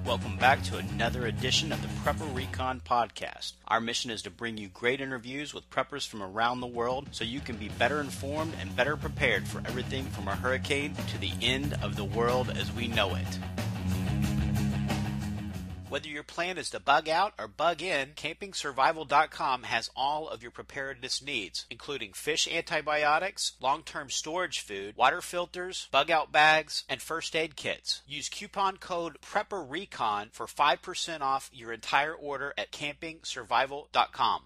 Welcome back to another edition of the Prepper Recon podcast. Our mission is to bring you great interviews with preppers from around the world so you can be better informed and better prepared for everything from a hurricane to the end of the world as we know it. Whether your plan is to bug out or bug in, CampingSurvival.com has all of your preparedness needs, including fish antibiotics, long-term storage food, water filters, bug-out bags, and first aid kits. Use coupon code PrepperRecon for 5% off your entire order at CampingSurvival.com.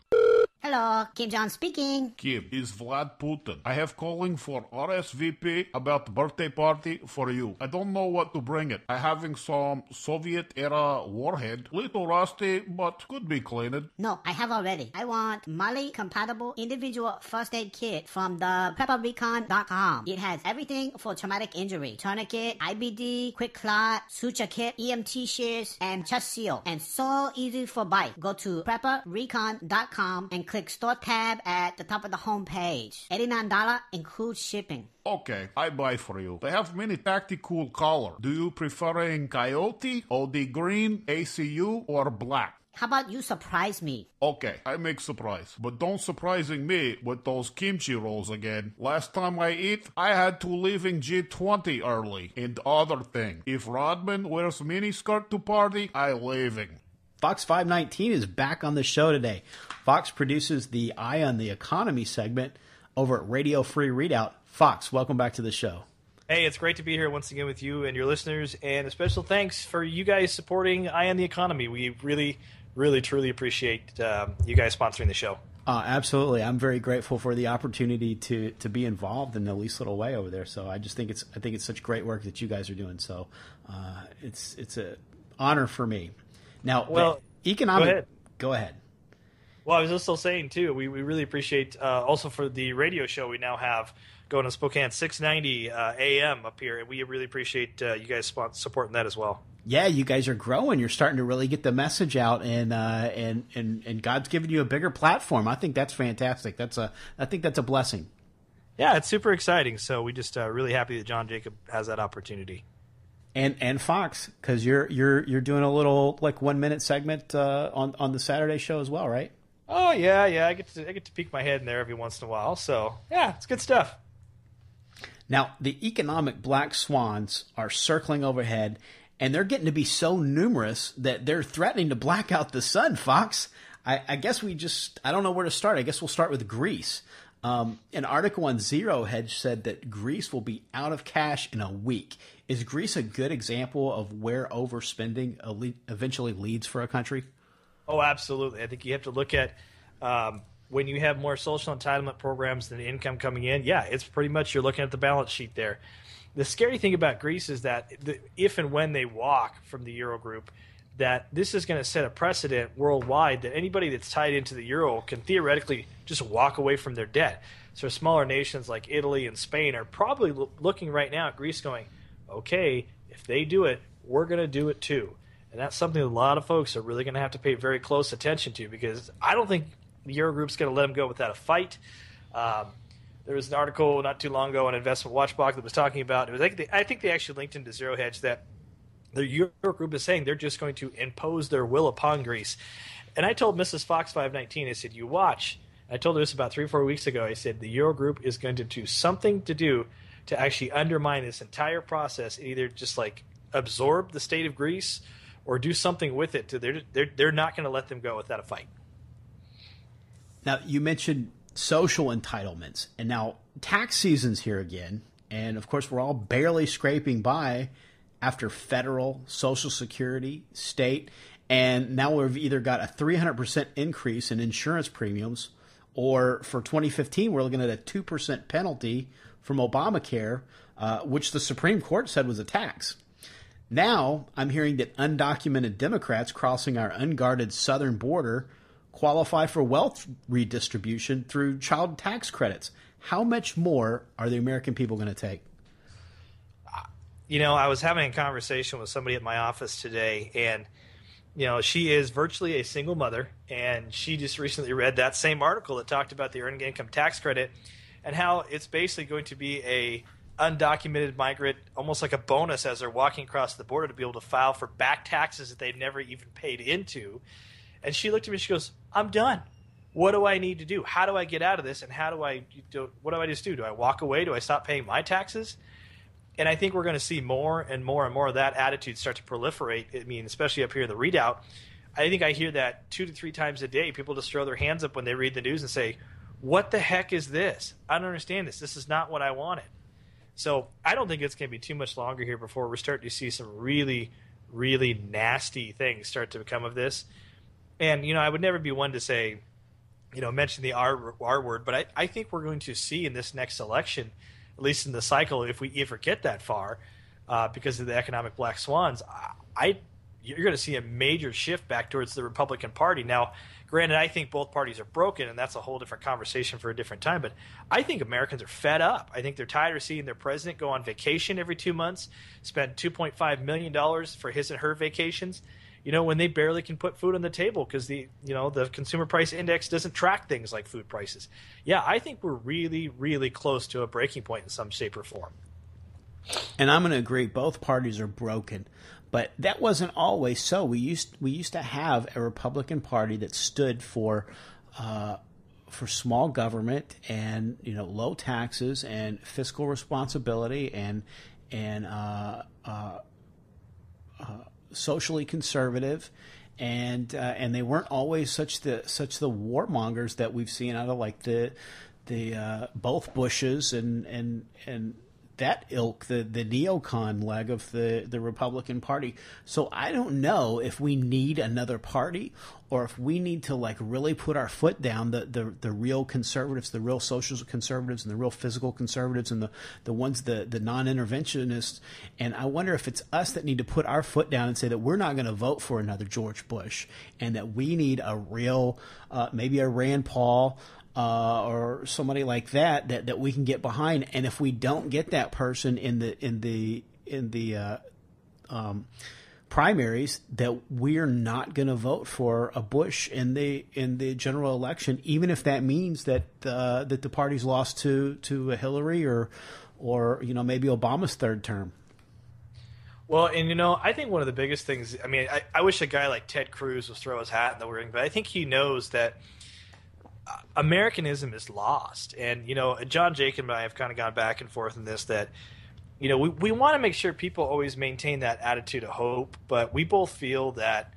Hello, Kim Jong speaking. Kim, is Vlad Putin. I have calling for RSVP about birthday party for you. I don't know what to bring it. I having some Soviet-era warhead. Little rusty, but could be cleaned. No, I have already. I want Mali-compatible individual first aid kit from the PrepperRecon.com. It has everything for traumatic injury. Tourniquet, IBD, quick clot, suture kit, EMT shears, and chest seal. And so easy for bite. Go to PrepperRecon.com and click Store tab at the top of the home page. $89 includes shipping. Okay, I buy for you. They have many tactical color. Do you preferring coyote, OD green, ACU, or black? How about you surprise me? Okay, I make surprise. But don't surprising me with those kimchi rolls again. Last time I eat, I had to leave in G20 early. And other thing, if Rodman wears miniskirt to party, I leaving. Fox 519 is back on the show today. Fox produces the Eye on the Economy segment over at Radio Free Redoubt. Fox, welcome back to the show. Hey, it's great to be here once again with you and your listeners, and a special thanks for you guys supporting Eye on the Economy. We really, truly appreciate you guys sponsoring the show. Absolutely. I'm very grateful for the opportunity to be involved in the least little way over there. So I think it's such great work that you guys are doing. So it's an honor for me. Now, well, economic. Go ahead. Well, I was also saying too, we really appreciate also for the radio show we now have going to Spokane 690 AM up here, and we really appreciate you guys supporting that as well. Yeah, you guys are growing. You're starting to really get the message out, and God's given you a bigger platform. I think that's fantastic. I think that's a blessing. Yeah, it's super exciting. So we just really happy that John Jacob has that opportunity. And Fox, because you're doing a little like 1 minute segment on the Saturday show as well, right? Oh yeah, I get to peek my head in there every once in a while. So yeah, it's good stuff. Now the economic black swans are circling overhead, and they're getting to be so numerous that they're threatening to black out the sun. Fox, I guess I don't know where to start. I guess we'll start with Greece. An article on Zero Hedge said that Greece will be out of cash in a week. Is Greece a good example of where overspending eventually leads for a country? Oh, absolutely. I think you have to look at when you have more social entitlement programs than income coming in. Yeah, it's pretty much you're looking at the balance sheet there. The scary thing about Greece is that if and when they walk from the Eurogroup, that this is going to set a precedent worldwide that anybody that's tied into the euro can theoretically just walk away from their debt. So smaller nations like Italy and Spain are probably looking right now at Greece going, okay, if they do it, we're going to do it too. And that's something a lot of folks are really going to have to pay very close attention to, because I don't think the Eurogroup's going to let them go without a fight. There was an article not too long ago on Investment Watchdog that was talking about, I think they actually linked into Zero Hedge that the Eurogroup is saying they're just going to impose their will upon Greece. And I told Mrs. Fox 519, I said, you watch. I told her this about 3 or 4 weeks ago. I said, the Eurogroup is going to do something to actually undermine this entire process, and either just like absorb the state of Greece or do something with it. They're not going to let them go without a fight. Now, you mentioned social entitlements, and now tax season's here again. And of course, we're all barely scraping by after federal, Social Security, state, and now we've either got a 300% increase in insurance premiums, or for 2015, we're looking at a 2% penalty from Obamacare, which the Supreme Court said was a tax. Now, I'm hearing that undocumented Democrats crossing our unguarded southern border qualify for wealth redistribution through child tax credits. How much more are the American people going to take? You know, I was having a conversation with somebody at my office today, and, you know, she is virtually a single mother, and she just recently read that same article that talked about the earned income tax credit and how it's basically going to be a undocumented migrant, almost like a bonus as they're walking across the border to be able to file for back taxes that they've never even paid into. And she looked at me and she goes, I'm done. What do I need to do? How do I get out of this? And what do I just do? Do I walk away? Do I stop paying my taxes? And I think we're going to see more and more and more of that attitude start to proliferate. I mean, especially up here in the Redoubt. I think I hear that 2 to 3 times a day. People just throw their hands up when they read the news and say, what the heck is this? I don't understand this. This is not what I wanted. So I don't think it's going to be too much longer here before we're starting to see some really, really nasty things start to come of this. And, I would never be one to say, mention the R word, but I think we're going to see in this next election, at least in the cycle, if we ever get that far, because of the economic black swans, you're going to see a major shift back towards the Republican Party. Now, granted, I think both parties are broken, and that's a whole different conversation for a different time, but I think Americans are fed up. I think they're tired of seeing their president go on vacation every 2 months, spend $2.5 million for his and her vacations, when they barely can put food on the table because the consumer price index doesn't track things like food prices. Yeah, I think we're really, really close to a breaking point in some shape or form. And I'm going to agree, both parties are broken. But that wasn't always so. We used to have a Republican Party that stood for small government and low taxes and fiscal responsibility and socially conservative, and they weren't always such the warmongers that we've seen out of like the both Bushes and that ilk, the neocon leg of the Republican Party. So I don't know if we need another party or if we need to like really put our foot down, the real conservatives, the real social conservatives and the real physical conservatives and the ones, the non-interventionists. And I wonder if it's us that need to put our foot down and say that we're not going to vote for another George Bush and that we need a real, maybe a Rand Paul, or somebody like that we can get behind. And if we don't get that person in the primaries, that we're not going to vote for a Bush in the general election, even if that means that the party's lost to a Hillary or maybe Obama's third term. Well, and I think one of the biggest things, I mean, I wish a guy like Ted Cruz would throw his hat in the ring, but I think he knows that Americanism is lost. And, John Jacob and I have kind of gone back and forth in this, that, we want to make sure people always maintain that attitude of hope, but we both feel that,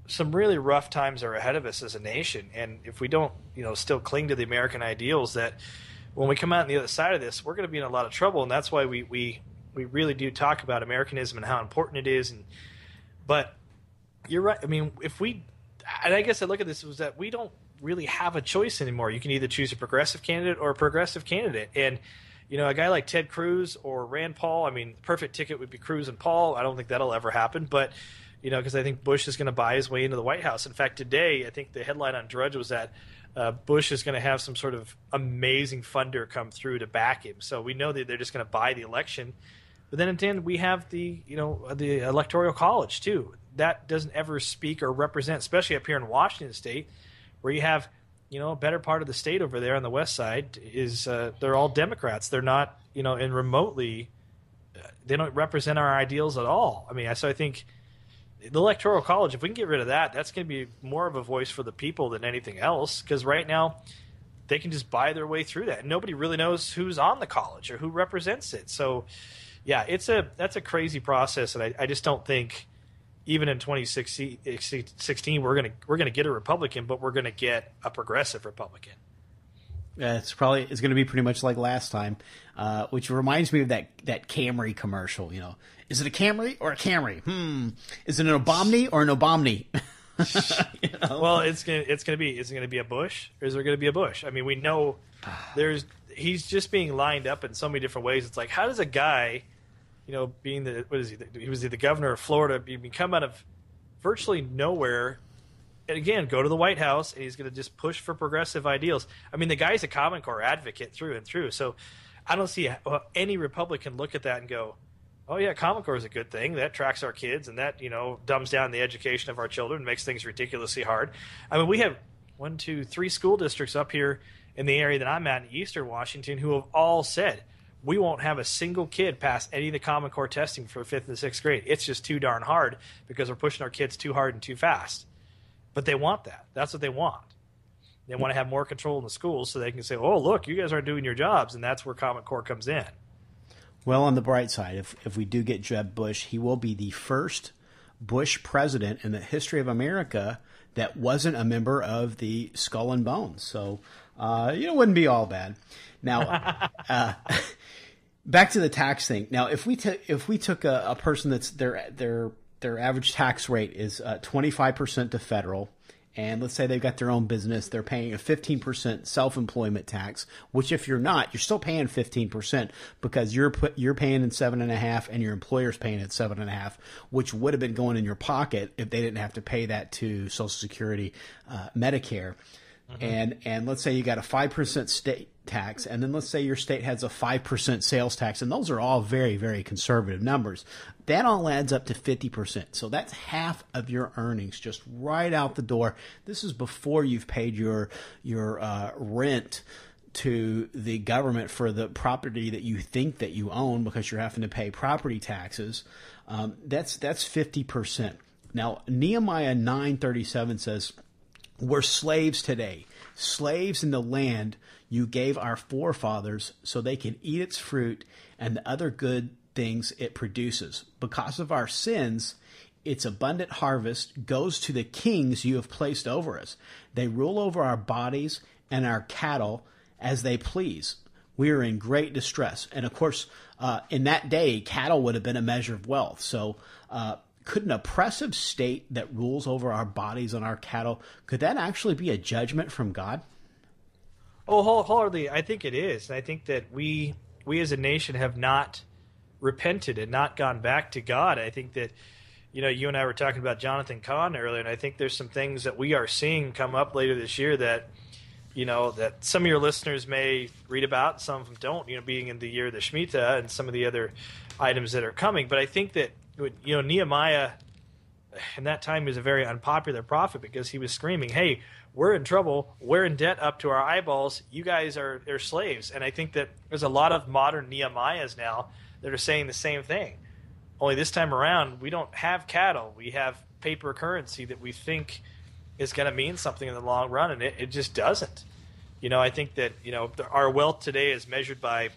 some really rough times are ahead of us as a nation. And if we don't, still cling to the American ideals, that when we come out on the other side of this, we're going to be in a lot of trouble. And that's why we really do talk about Americanism and how important it is. But you're right. I mean, and I guess I look at this was that we don't really have a choice anymore. You can either choose a progressive candidate or a progressive candidate. And, a guy like Ted Cruz or Rand Paul, I mean, the perfect ticket would be Cruz and Paul. I don't think that'll ever happen. But, because I think Bush is going to buy his way into the White House. In fact, today, I think the headline on Drudge was that Bush is going to have some sort of amazing funder come through to back him. So we know that they're just going to buy the election. But then at the end, we have the Electoral College, too. That doesn't ever speak or represent, especially up here in Washington State, where you have, a better part of the state over there on the west side is they're all Democrats. They're not, and remotely, they don't represent our ideals at all. I mean, so I think the Electoral College, if we can get rid of that, that's going to be more of a voice for the people than anything else, because right now they can just buy their way through that. And nobody really knows who's on the college or who represents it. So, yeah, that's a crazy process, and I just don't think even in 2016 we're gonna get a Republican, but we're gonna get a progressive Republican. Yeah, it's going to be pretty much like last time, which reminds me of that Camry commercial. Is it a Camry or a Camry? Is it an Obamni or an Obamni? Well, is it gonna be a Bush or is there gonna be a Bush? I mean, we know he's just being lined up in so many different ways. It's like, how does a guy, being he was the governor of Florida, come out of virtually nowhere and again go to the White House and he's going to just push for progressive ideals. I mean, the guy's a Common Core advocate through and through. So I don't see any Republican look at that and go, oh yeah, Common Core is a good thing. That tracks our kids and that, dumbs down the education of our children, makes things ridiculously hard. I mean, we have 1, 2, 3 school districts up here in the area that I'm at in Eastern Washington who have all said, we won't have a single kid pass any of the Common Core testing for 5th and 6th grade. It's just too darn hard because we're pushing our kids too hard and too fast. But they want that. That's what they want. They want to have more control in the schools so they can say, oh, look, you guys aren't doing your jobs, and that's where Common Core comes in. Well, on the bright side, if we do get Jeb Bush, he will be the first Bush president in the history of America that wasn't a member of the Skull and Bones. So, it wouldn't be all bad. Now, back to the tax thing. Now, if we took a person that's their average tax rate is 25% to federal, and let's say they've got their own business, they're paying a 15% self-employment tax, which if you're not, you're still paying 15% because you're paying in 7.5% and your employer's paying at 7.5%, which would have been going in your pocket if they didn't have to pay that to Social Security, Medicare. And let's say you got a 5% state tax, and then let's say your state has a 5% sales tax, and those are all very, very conservative numbers. That all adds up to 50%. So that's half of your earnings just right out the door. This is before you've paid your rent to the government for the property that you think that you own because you're having to pay property taxes. That's 50%. Now, Nehemiah 9:37 says, we're slaves today, slaves in the land you gave our forefathers so they can eat its fruit and the other good things it produces. Because of our sins, its abundant harvest goes to the kings you have placed over us. They rule over our bodies and our cattle as they please. We are in great distress. And of course, in that day, cattle would have been a measure of wealth. So, could an oppressive state that rules over our bodies and our cattle, could that actually be a judgment from God? Oh, wholeheartedly, I think it is. I think that we as a nation have not repented and not gone back to God. I think that, you and I were talking about Jonathan Cahn earlier, and I think there's some things that we are seeing come up later this year that, that some of your listeners may read about, some of them don't, being in the year of the Shmitah and some of the other items that are coming. But I think that, Nehemiah in that time was a very unpopular prophet because he was screaming, hey, we're in trouble, we're in debt up to our eyeballs, you guys are slaves. And I think that there's a lot of modern Nehemiahs now that are saying the same thing. Only this time around, we don't have cattle, we have paper currency that we think is going to mean something in the long run, and it just doesn't. I think that, our wealth today is measured by,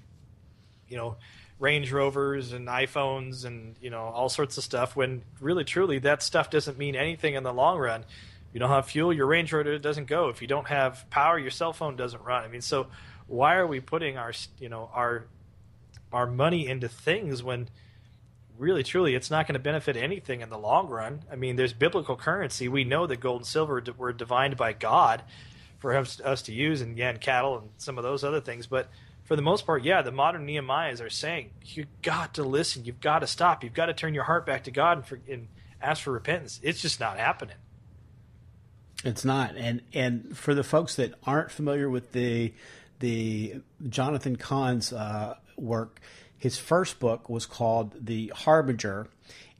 Range Rovers and iPhones and, all sorts of stuff, when really, truly, that stuff doesn't mean anything in the long run. If you don't have fuel, your Range Rover doesn't go. If you don't have power, your cell phone doesn't run. I mean, so why are we putting our money into things when really, truly, it's not going to benefit anything in the long run? I mean, there's biblical currency. We know that gold and silver were divined by God for us to use, and again, cattle and some of those other things. But for the most part, yeah, the modern Nehemiahs are saying, you've got to listen, you've got to stop, you've got to turn your heart back to God and ask for repentance. It's just not happening. It's not. And for the folks that aren't familiar with the Jonathan Cahn's work, his first book was called The Harbinger,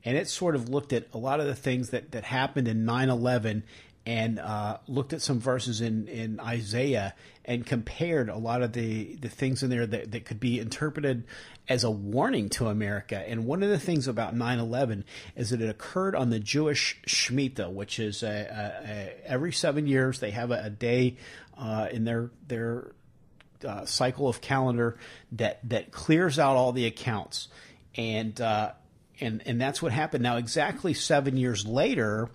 and it sort of looked at a lot of the things that happened in 9/11 and looked at some verses in Isaiah and compared a lot of the things in there that could be interpreted as a warning to America. And one of the things about 9/11 is that it occurred on the Jewish Shmitah, which is every 7 years they have a day in their cycle of calendar that clears out all the accounts. And that's what happened. Now, exactly 7 years later,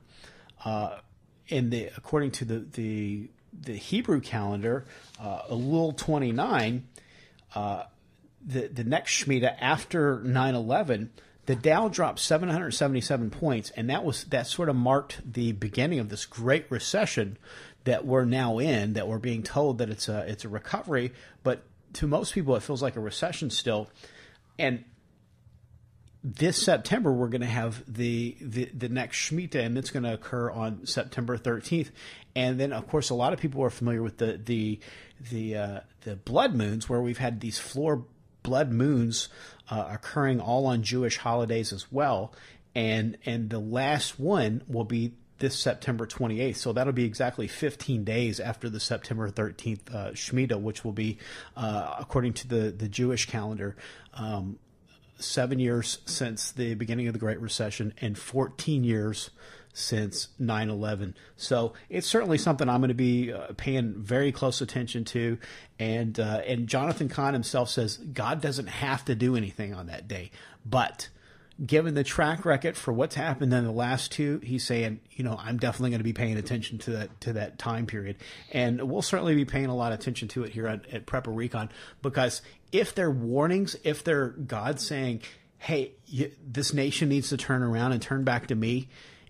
according to the Hebrew calendar, Elul 29, the next Shemitah after 9/11, the Dow dropped 777 points, and that sort of marked the beginning of this great recession that we're now in. That we're being told that it's a recovery, but to most people it feels like a recession still. And this September, we're going to have the next Shemitah, and it's going to occur on September 13th. And then, of course, a lot of people are familiar with the blood moons, where we've had these floor blood moons occurring all on Jewish holidays as well. And the last one will be this September 28th. So that'll be exactly 15 days after the September 13th Shemitah, which will be, according to the Jewish calendar, 7 years since the beginning of the Great Recession and 14 years since 9/11. So it's certainly something I'm going to be paying very close attention to. And Jonathan Cahn himself says God doesn't have to do anything on that day. But given the track record for what's happened in the last two, he's saying, I'm definitely going to be paying attention to that time period. And we'll certainly be paying a lot of attention to it here at Prepper Recon, because if they're warnings, if they're God saying, hey, this nation needs to turn around and turn back to me,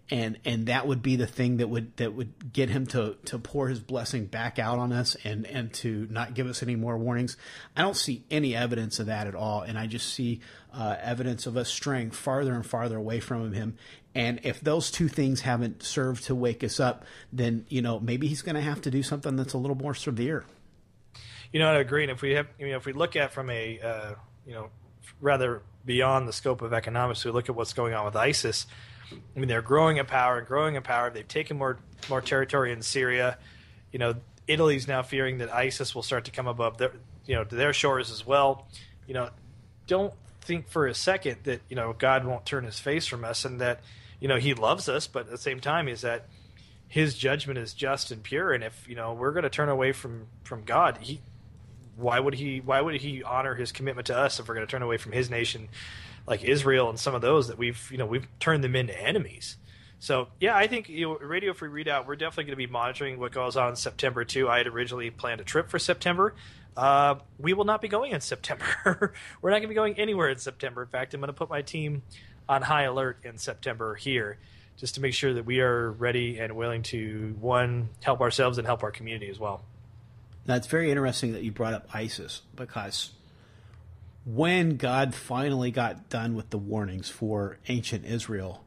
and that would be the thing that would get him to pour his blessing back out on us and to not give us any more warnings. I don't see any evidence of that at all, and I just see evidence of us straying farther and farther away from him. And if those two things haven't served to wake us up, then maybe he's going to have to do something that's a little more severe. I agree. And if we look at from a rather beyond the scope of economics, we look at what's going on with ISIS. I mean, they're growing in power and growing in power. They've taken more territory in Syria. Italy's now fearing that ISIS will start to come above to their shores as well. Don't think for a second that God won't turn His face from us and that He loves us, but at the same time is that His judgment is just and pure. And if we're going to turn away from God, why would He honor His commitment to us if we're going to turn away from His nation? Like Israel and some of those that we've turned them into enemies. So yeah, I think Radio Free Redoubt, we're definitely going to be monitoring what goes on in September too. I had originally planned a trip for September. We will not be going in September. We're not going to be going anywhere in September. In fact, I'm going to put my team on high alert in September here, just to make sure that we are ready and willing to help ourselves and help our community as well. Now it's very interesting that you brought up ISIS, because when God finally got done with the warnings for ancient Israel,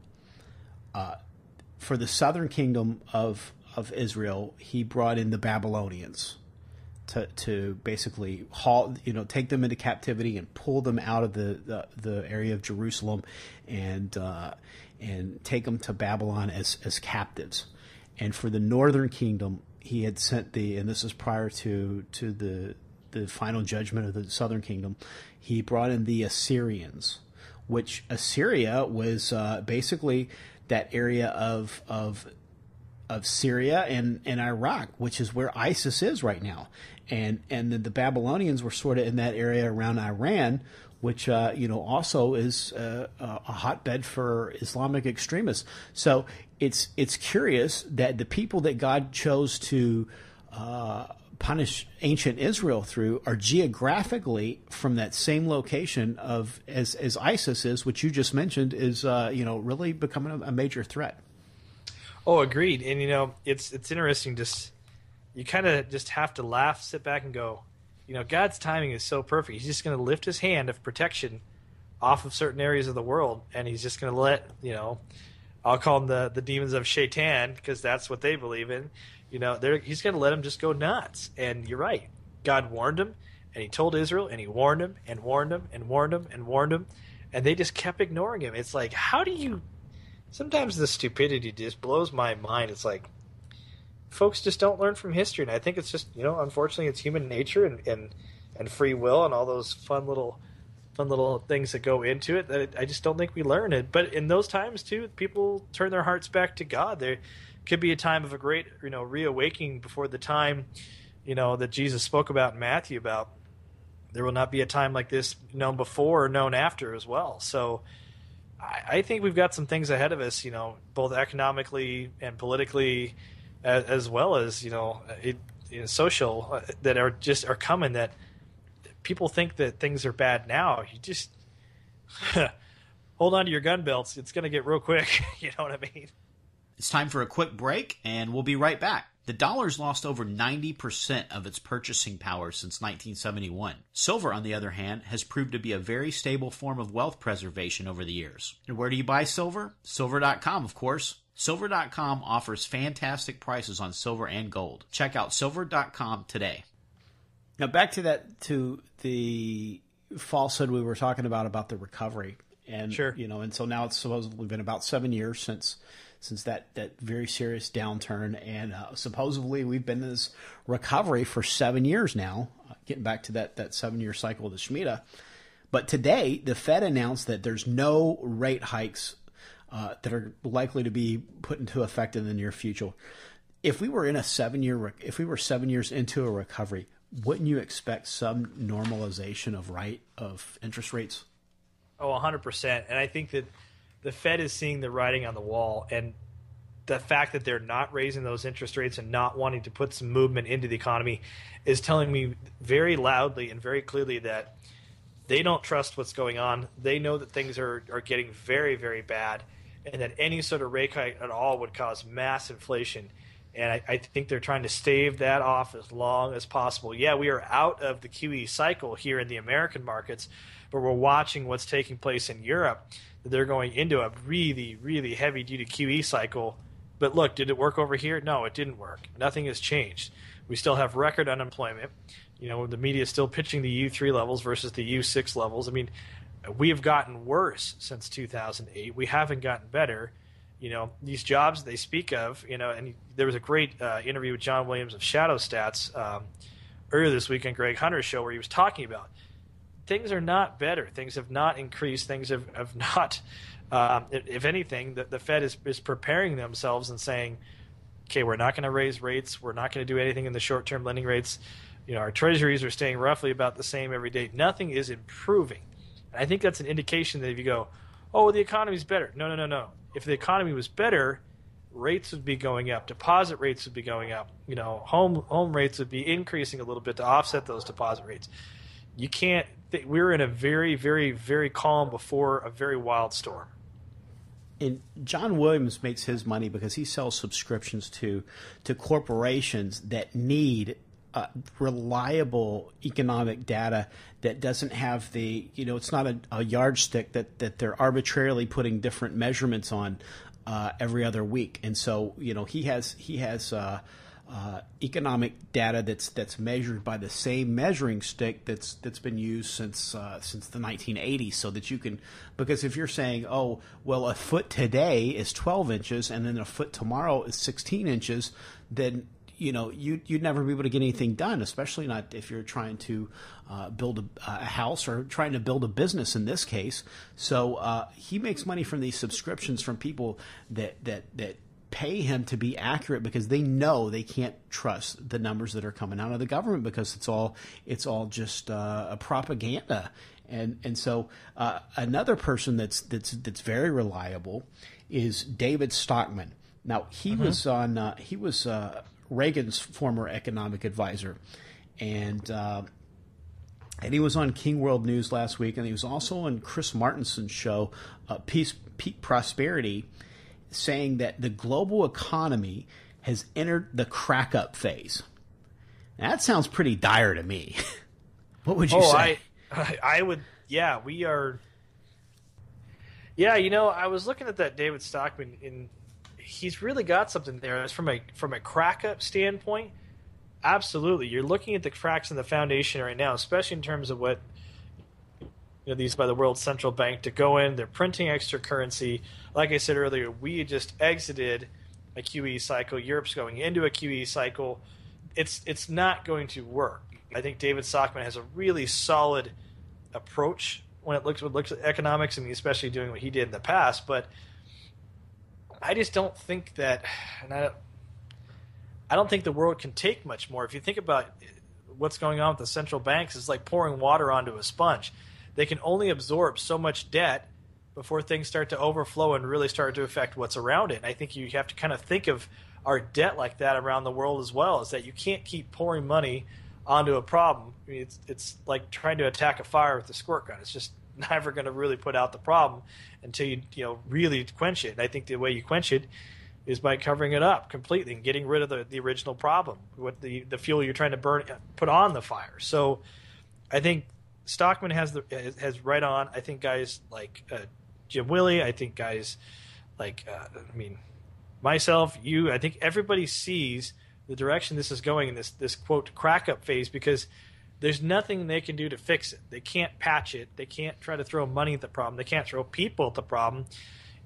for the southern kingdom of Israel, He brought in the Babylonians to basically take them into captivity and pull them out of the area of Jerusalem and take them to Babylon as captives. And for the northern kingdom, He had sent and this is prior to the final judgment of the southern kingdom, He brought in the Assyrians, which Assyria was basically that area of Syria and Iraq, which is where ISIS is right now. And the Babylonians were sort of in that area around Iran, which also is a hotbed for Islamic extremists. So it's curious that the people that God chose to punish ancient Israel through are geographically from that same location as ISIS is, which you just mentioned is really becoming a major threat. Oh, agreed. And it's interesting. You kind of just have to laugh, sit back, and go, God's timing is so perfect. He's just going to lift His hand of protection off of certain areas of the world, and He's just going to let I'll call them the demons of Shaitan, because that's what they believe in. He's going to let them just go nuts. And you're right. God warned them, and He told Israel, and He warned them, and warned them, and warned them, and warned them, and they just kept ignoring Him. It's like, how do you? Sometimes the stupidity just blows my mind. It's like folks just don't learn from history, and I think it's just unfortunately, it's human nature and free will and all those fun little things that go into it that I just don't think we learn it. But in those times too, people turn their hearts back to God. There could be a time of a great reawakening before the time that Jesus spoke about in Matthew, about there will not be a time like this known before or known after as well. So I think we've got some things ahead of us, both economically and politically, as well as social, that are coming, that people think that things are bad now. You just hold on to your gun belts. It's going to get real quick. You know what I mean? It's time for a quick break, and we'll be right back. The dollar's lost over 90% of its purchasing power since 1971. Silver, on the other hand, has proved to be a very stable form of wealth preservation over the years. And where do you buy silver? Silver.com, of course. Silver.com offers fantastic prices on silver and gold. Check out Silver.com today. Now back to the falsehood we were talking about the recovery. And, sure. And so now it's supposedly been about 7 years that very serious downturn. And supposedly we've been in this recovery for 7 years now, getting back to that 7-year cycle of the Shmitah. But today, the Fed announced that there's no rate hikes that are likely to be put into effect in the near future. If we were in a 7 years into a recovery, wouldn't you expect some normalization of interest rates? Oh, 100%. And I think that the Fed is seeing the writing on the wall, and the fact that they're not raising those interest rates and not wanting to put some movement into the economy is telling me very loudly and very clearly that they don't trust what's going on. They know that things are getting very, very bad, and that any sort of rate hike at all would cause mass inflation. And I think they're trying to stave that off as long as possible. Yeah, we are out of the QE cycle here in the American markets, but we're watching what's taking place in Europe. They're going into a really, really heavy-duty QE cycle. But look, did it work over here? No, it didn't work. Nothing has changed. We still have record unemployment. You know, the media is still pitching the U3 levels versus the U6 levels. I mean, we have gotten worse since 2008. We haven't gotten better. You know, these jobs they speak of, you know, and there was a great interview with John Williams of Shadow Stats earlier this week on Greg Hunter's show where he was talking about things are not better. Things have not increased. Things have not, if anything, the Fed is preparing themselves and saying, okay, we're not going to raise rates. We're not going to do anything in the short-term lending rates. You know, our treasuries are staying roughly about the same every day. Nothing is improving. And I think that's an indication that if you go, oh, well, the economy's better. No. If the economy was better, rates would be going up. Deposit rates would be going up. You know, home rates would be increasing a little bit to offset those deposit rates. You can't we're in a very, very, very calm before a very wild storm. And John Williams makes his money because he sells subscriptions to corporations that need reliable economic data that doesn't have the, you know, it's not a yardstick that they're arbitrarily putting different measurements on every other week. And so, you know, he has economic data that's measured by the same measuring stick that's been used since the 1980s, so that you can, because if you're saying, oh, well, a foot today is 12 inches and then a foot tomorrow is 16 inches, then you know you'd never be able to get anything done, especially not if you're trying to build a house or trying to build a business in this case. So he makes money from these subscriptions from people that pay him to be accurate because they know they can't trust the numbers that are coming out of the government because it's all just a propaganda. And so another person that's very reliable is David Stockman. Now he was Reagan's former economic advisor, and he was on King World News last week, and he was also on Chris Martinson's show, Peak Prosperity, saying that the global economy has entered the crack-up phase. Now, that sounds pretty dire to me. What would you say? I would, yeah, we are. Yeah, you know, I was looking at that David Stockman, and he's really got something there. It's from a crack-up standpoint. Absolutely, you're looking at the cracks in the foundation right now, especially in terms of what, you know, these by the World Central Bank to go in. They're printing extra currency. Like I said earlier, we just exited a QE cycle. Europe's going into a QE cycle. It's not going to work. I think David Stockman has a really solid approach when it looks at economics. I mean, especially doing what he did in the past. But I just don't think that, and I don't think the world can take much more. If you think about what's going on with the central banks, it's like pouring water onto a sponge. They can only absorb so much debt before things start to overflow and really start to affect what's around it. And I think you have to kind of think of our debt like that around the world as well, is that you can't keep pouring money onto a problem. I mean, it's like trying to attack a fire with a squirt gun. It's just never going to really put out the problem until you really quench it. And I think the way you quench it is by covering it up completely and getting rid of the original problem, what the fuel you're trying to put on the fire. So I think Stockman has right on. I think guys like Jim Willey, I think guys like myself, you, I think everybody sees the direction this is going in this quote crack up phase, because there's nothing they can do to fix it. They can't patch it. They can't try to throw money at the problem. They can't throw people at the problem.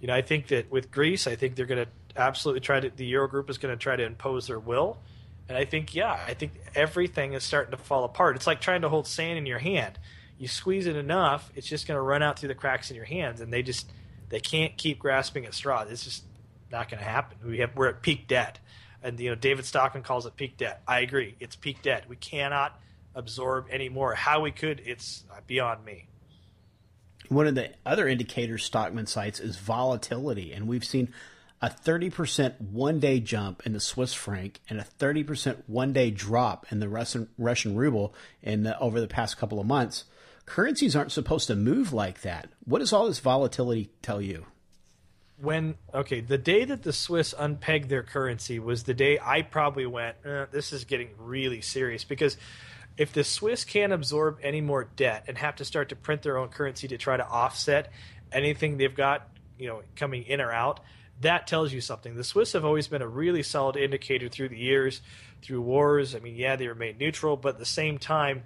I think that with Greece, I think they're going to absolutely the Eurogroup is going to try to impose their will. And I think everything is starting to fall apart. It's like trying to hold sand in your hand. You squeeze it enough, it's just going to run out through the cracks in your hands, and they can't keep grasping at straws. It's just not going to happen. We're at peak debt. And David Stockman calls it peak debt. I agree. It's peak debt. We cannot absorb any more. How we could, it's beyond me. One of the other indicators Stockman cites is volatility, and we've seen a 30% one-day jump in the Swiss franc and a 30% one-day drop in the Russian ruble over the past couple of months. Currencies aren't supposed to move like that. What does all this volatility tell you? The day that the Swiss unpegged their currency was the day I probably went, this is getting really serious, because if the Swiss can't absorb any more debt and have to start to print their own currency to try to offset anything they've got, coming in or out, that tells you something. The Swiss have always been a really solid indicator through the years, through wars. I mean, they were made neutral, but at the same time,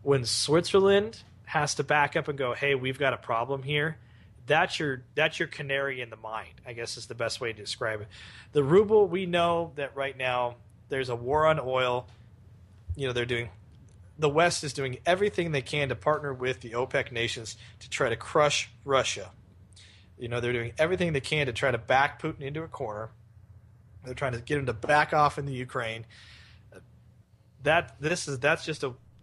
when Switzerland has to back up and go, hey, we've got a problem here, that's your canary in the mine, I guess is the best way to describe it. The ruble, we know that right now there's a war on oil. The West is doing everything they can to partner with the OPEC nations to try to crush Russia. They're doing everything they can to try to back Putin into a corner. They're trying to get him to back off in the Ukraine. They're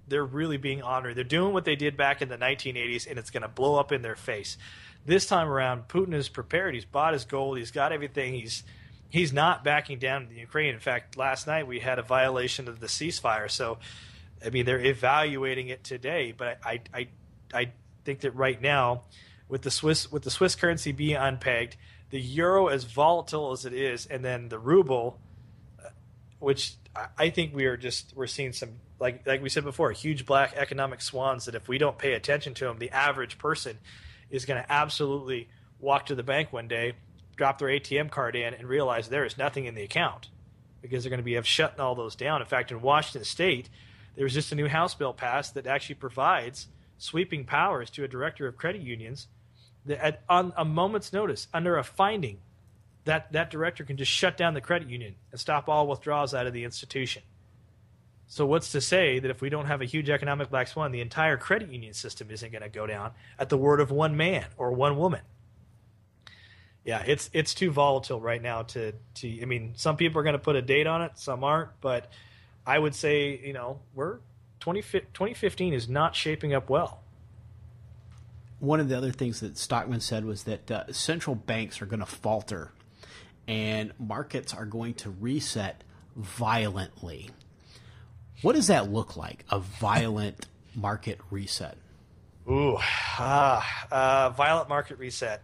really being honored. They're doing what they did back in the 1980s, and it's going to blow up in their face. This time around, Putin is prepared. He's bought his gold. He's got everything. He's not backing down in the Ukraine. In fact, last night we had a violation of the ceasefire. So, they're evaluating it today. But I think that right now, with the Swiss currency being unpegged, the euro as volatile as it is, and then the ruble, which I think we're seeing some, like we said before, huge black economic swans that if we don't pay attention to them, the average person is going to absolutely walk to the bank one day, drop their ATM card in, and realize there is nothing in the account because they're going to have shutting all those down. In fact, in Washington State, there was just a new House bill passed that actually provides sweeping powers to a director of credit unions that on a moment's notice, under a finding, that director can just shut down the credit union and stop all withdrawals out of the institution. So what's to say that if we don't have a huge economic black swan, the entire credit union system isn't going to go down at the word of one man or one woman? Yeah, it's too volatile right now to some people are going to put a date on it, some aren't, but I would say, 2015 is not shaping up well. One of the other things that Stockman said was that central banks are going to falter and markets are going to reset violently. What does that look like, a violent market reset? Violent market reset.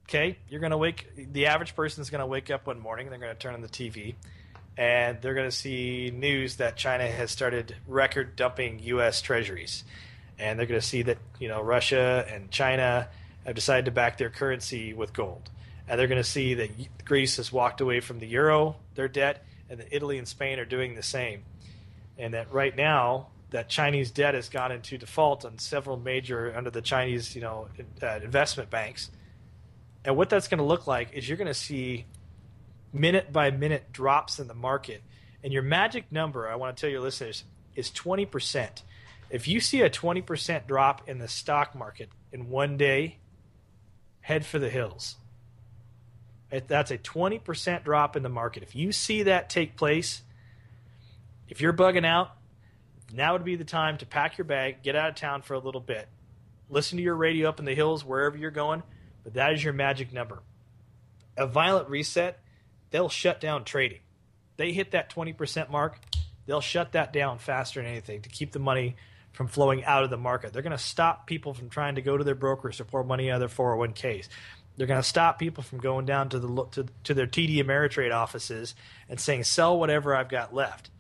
Okay, the average person's going to wake up one morning, they're going to turn on the TV, and they're going to see news that China has started record dumping U.S. treasuries. And they're going to see that, Russia and China have decided to back their currency with gold. And they're going to see that Greece has walked away from the euro, their debt, and that Italy and Spain are doing the same. And that right now, that Chinese debt has gone into default on several major, under the Chinese, investment banks. And what that's going to look like is you're going to see minute-by-minute drops in the market. And your magic number, I want to tell your listeners, is 20%. If you see a 20% drop in the stock market in one day, head for the hills. That's a 20% drop in the market. If you see that take place, if you're bugging out, now would be the time to pack your bag, get out of town for a little bit. Listen to your radio up in the hills, wherever you're going, but that is your magic number. A violent reset, they'll shut down trading. They hit that 20% mark, they'll shut that down faster than anything to keep the money from flowing out of the market. They're going to stop people from trying to go to their brokers to pour money out of their 401ks. They're going to stop people from going down to their TD Ameritrade offices and saying, sell whatever I've got left.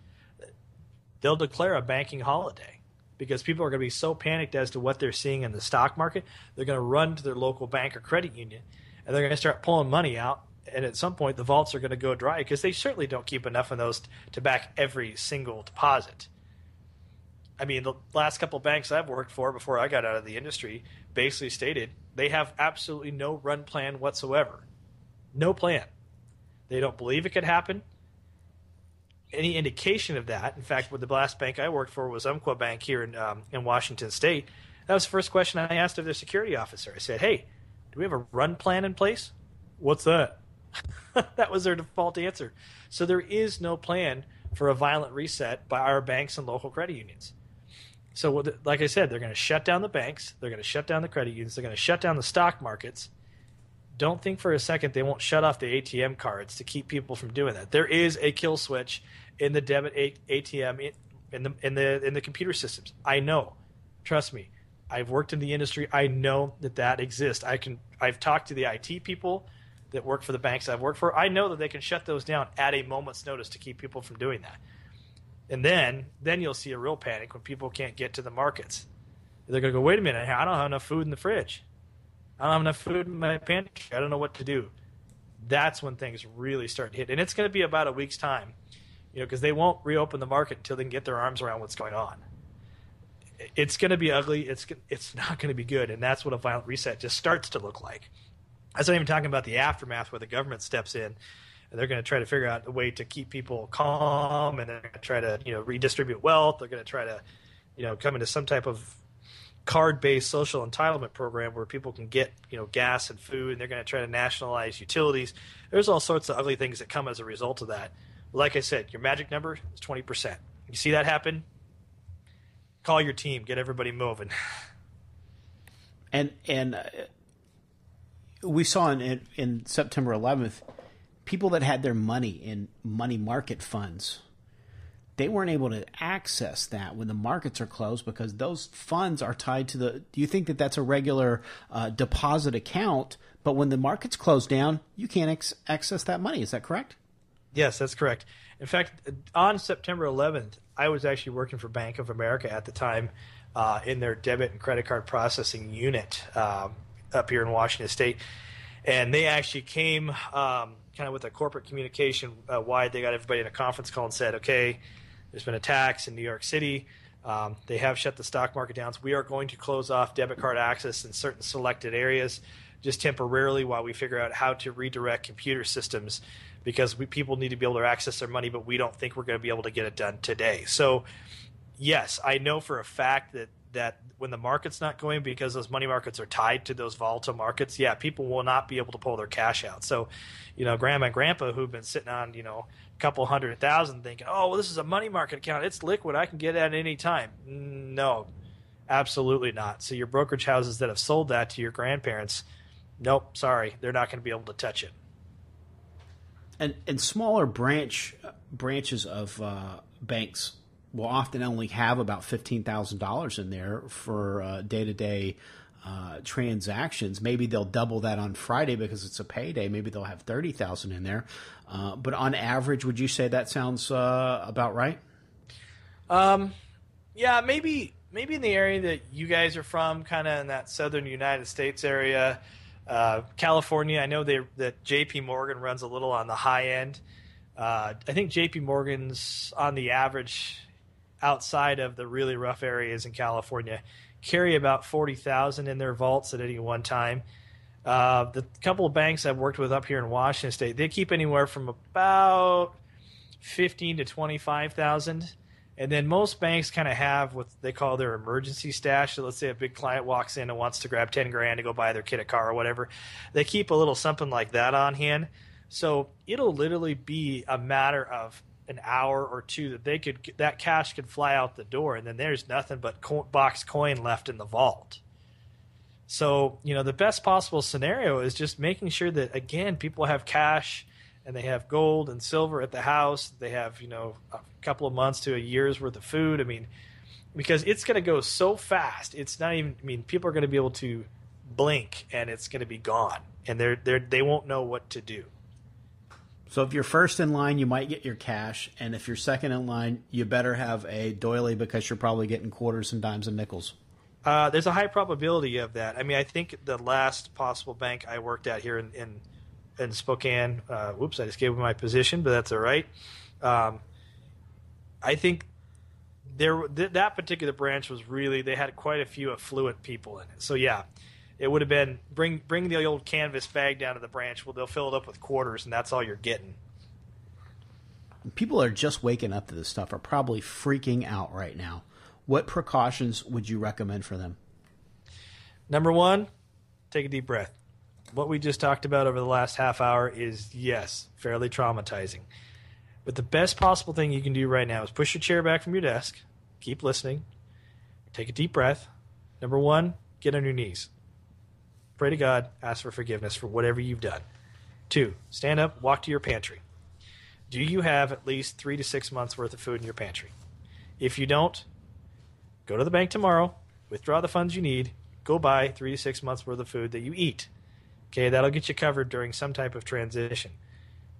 They'll declare a banking holiday because people are going to be so panicked as to what they're seeing in the stock market. They're going to run to their local bank or credit union, and they're going to start pulling money out. And at some point, the vaults are going to go dry because they certainly don't keep enough of those to back every single deposit. I mean, the last couple banks I've worked for before I got out of the industry basically stated they have absolutely no run plan whatsoever. No plan. They don't believe it could happen. Any indication of that, in fact, with the last bank I worked for was Umpqua Bank here in Washington State. That was the first question I asked of their security officer. I said, hey, do we have a run plan in place? What's that? That was their default answer. So there is no plan for a violent reset by our banks and local credit unions. So like I said, they're going to shut down the banks. They're going to shut down the credit unions. They're going to shut down the stock markets. Don't think for a second they won't shut off the ATM cards to keep people from doing that. There is a kill switch in the debit ATM in the computer systems. I know. Trust me. I've worked in the industry. I know that exists. I've talked to the IT people that work for the banks I've worked for. I know that they can shut those down at a moment's notice to keep people from doing that. And then you'll see a real panic when people can't get to the markets. They're going to go, wait a minute, I don't have enough food in the fridge. I don't have enough food in my pantry. I don't know what to do. That's when things really start to hit. And it's going to be about a week's time, because they won't reopen the market until they can get their arms around what's going on. It's going to be ugly. It's not going to be good. And that's what a violent reset just starts to look like. I'm not even talking about the aftermath where the government steps in and they're going to try to figure out a way to keep people calm, and they're going to try to redistribute wealth. They're going to try to come into some type of card-based social entitlement program where people can get gas and food, and they're going to try to nationalize utilities. There's all sorts of ugly things that come as a result of that. Like I said, your magic number is 20%. You see that happen? Call your team, get everybody moving. And we saw in September 11th, people that had their money in money market funds, they weren't able to access that when the markets are closed because those funds are tied to the – do you think that that's a regular deposit account, but when the markets close down, you can't access that money? Is that correct? Yes, that's correct. In fact, on September 11th, I was actually working for Bank of America at the time in their debit and credit card processing unit up here in Washington State. And they actually came kind of with a corporate communication wide. They got everybody in a conference call and said, okay, there's been attacks in New York City. They have shut the stock market down. So we are going to close off debit card access in certain selected areas just temporarily while we figure out how to redirect computer systems, because people need to be able to access their money, but we don't think we're going to be able to get it done today. So, yes, I know for a fact that when the market's not going, because those money markets are tied to those volatile markets, people will not be able to pull their cash out. So, grandma and grandpa who've been sitting on, a couple $100,000 thinking, oh, well, this is a money market account. It's liquid. I can get it at any time. No, absolutely not. So your brokerage houses that have sold that to your grandparents, nope, sorry, they're not going to be able to touch it. And smaller branches of banks will often only have about $15,000 in there for day-to-day transactions. Maybe they'll double that on Friday because it's a payday. Maybe they'll have $30,000 in there. But on average, would you say that sounds about right? Yeah, maybe in the area that you guys are from, kind of in that southern United States area. California, I know that J.P. Morgan runs a little on the high end. I think J.P. Morgan's on the average outside of the really rough areas in California carry about 40,000 in their vaults at any one time. The couple of banks I've worked with up here in Washington State, they keep anywhere from about 15 to 25,000. And then most banks kind of have what they call their emergency stash. So let's say a big client walks in and wants to grab $10,000 to go buy their kid a car or whatever. They keep a little something like that on hand. So it'll literally be a matter of an hour or two that cash could fly out the door, and then there's nothing but box coin left in the vault. So, the best possible scenario is just making sure that, again, people have cash and they have gold and silver at the house. They have, a couple of months to a year's worth of food. I mean, because it's going to go so fast. It's not even, people are going to be able to blink and it's going to be gone, and they won't know what to do. So if you're first in line, you might get your cash, and if you're second in line, you better have a doily because you're probably getting quarters and dimes and nickels. There's a high probability of that. I think the last possible bank I worked at here in Spokane, whoops, I just gave away my position, but that's all right. I think that particular branch was really, they had quite a few affluent people in it. So yeah, it would have been bring the old canvas bag down to the branch. Well, they'll fill it up with quarters, and that's all you're getting. People are just waking up to this stuff, are probably freaking out right now. What precautions would you recommend for them? Number one, take a deep breath. What we just talked about over the last half hour is, yes, fairly traumatizing. But the best possible thing you can do right now is push your chair back from your desk, keep listening, take a deep breath. Number one, get on your knees. Pray to God, ask for forgiveness for whatever you've done. 2, stand up, walk to your pantry. Do you have at least 3 to 6 months worth of food in your pantry? If you don't, go to the bank tomorrow, withdraw the funds you need, go buy 3 to 6 months worth of food that you eat. Okay, that'll get you covered during some type of transition.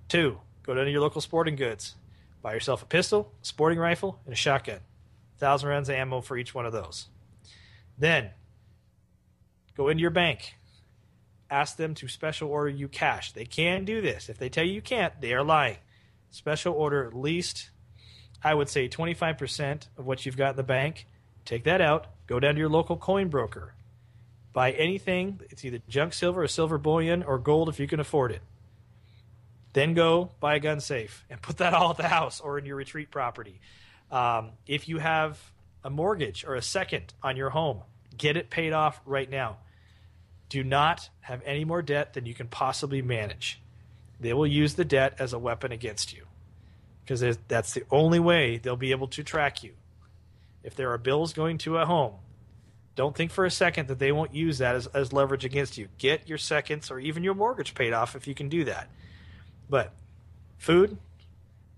2, go down to your local sporting goods. Buy yourself a pistol, a sporting rifle, and a shotgun. 1,000 rounds of ammo for each one of those. Then, go into your bank. Ask them to special order you cash. They can do this. If they tell you can't, they are lying. Special order at least, I would say 25% of what you've got in the bank. Take that out. Go down to your local coin broker. Buy anything. It's either junk silver or silver bullion or gold if you can afford it. Then go buy a gun safe and put that all at the house or in your retreat property. If you have a mortgage or a second on your home, get it paid off right now. Do not have any more debt than you can possibly manage. They will use the debt as a weapon against you because that's the only way they'll be able to track you. If there are bills going to a home, don't think for a second that they won't use that as leverage against you. Get your seconds or even your mortgage paid off if you can do that. But food,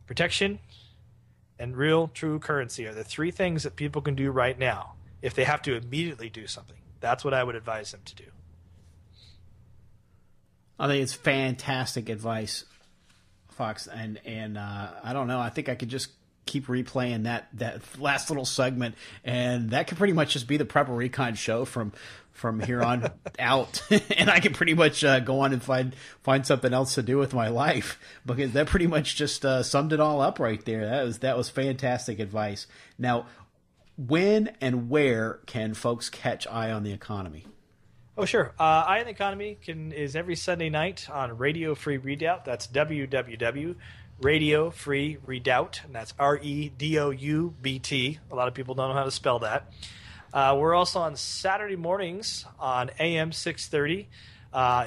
protection, and real, true currency are the 3 things that people can do right now if they have to immediately do something. That's what I would advise them to do. I think it's fantastic advice, Fox, and I don't know. I think I could just keep replaying that last little segment, and that could pretty much just be the Prepper Recon show from here on out, and I can pretty much go on and find something else to do with my life because that pretty much just summed it all up right there. That was fantastic advice. Now, when and where can folks catch Eye on the Economy? Oh, sure. Eye on the Economy is every Sunday night on Radio Free Redoubt. That's www.Radio Free Redoubt, and that's REDOUBT. A lot of people don't know how to spell that. We're also on Saturday mornings on AM 630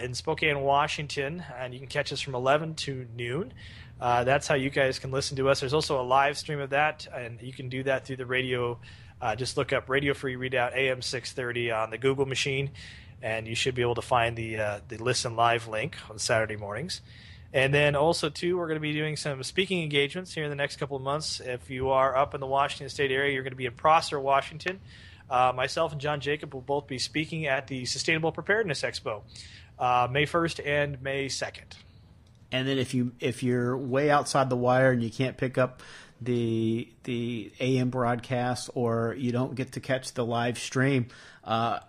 in Spokane, Washington, and you can catch us from 11 to noon. That's how you guys can listen to us. There's also a live stream of that, and you can do that through the radio. Just look up Radio Free Redoubt AM 630 on the Google machine, and you should be able to find the Listen Live link on Saturday mornings. And then also, too, we're going to be doing some speaking engagements here in the next couple of months. If you are up in the Washington State area, you're going to be in Prosser, Washington. Myself and John Jacob will both be speaking at the Sustainable Preparedness Expo, May 1st and May 2nd. And then if you're way outside the wire and you can't pick up the AM broadcast or you don't get to catch the live stream,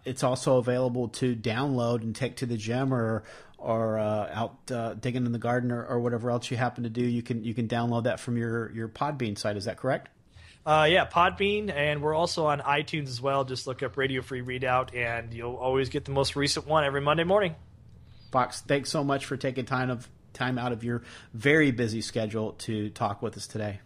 it's also available to download and take to the gym or out digging in the garden or whatever else you happen to do. You can download that from your Podbean site. Is that correct? Yeah, Podbean, and we're also on iTunes as well. Just look up Radio Free Redoubt, and you'll always get the most recent one every Monday morning. Fox, thanks so much for taking time out of your very busy schedule to talk with us today.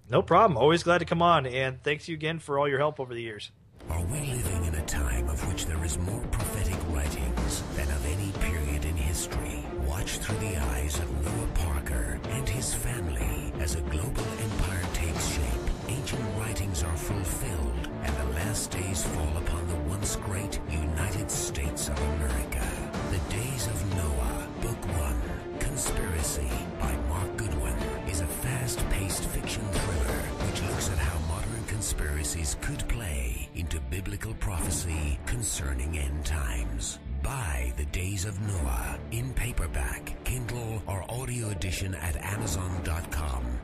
No problem. Always glad to come on, and thanks you again for all your help over the years. Are we living in a time of which there is more prophetic writings than of any period in history? Watch through the eyes of Noah Parker and his family as a global empire takes shape. Ancient writings are fulfilled, and the last days fall upon the once great United States of America. The Days of Noah, Book 1, Conspiracy by Mark Goodwin, is a fast-paced fiction thriller which looks at how modern conspiracies could play into biblical prophecy concerning end times. Buy The Days of Noah in paperback, Kindle, or audio edition at Amazon.com.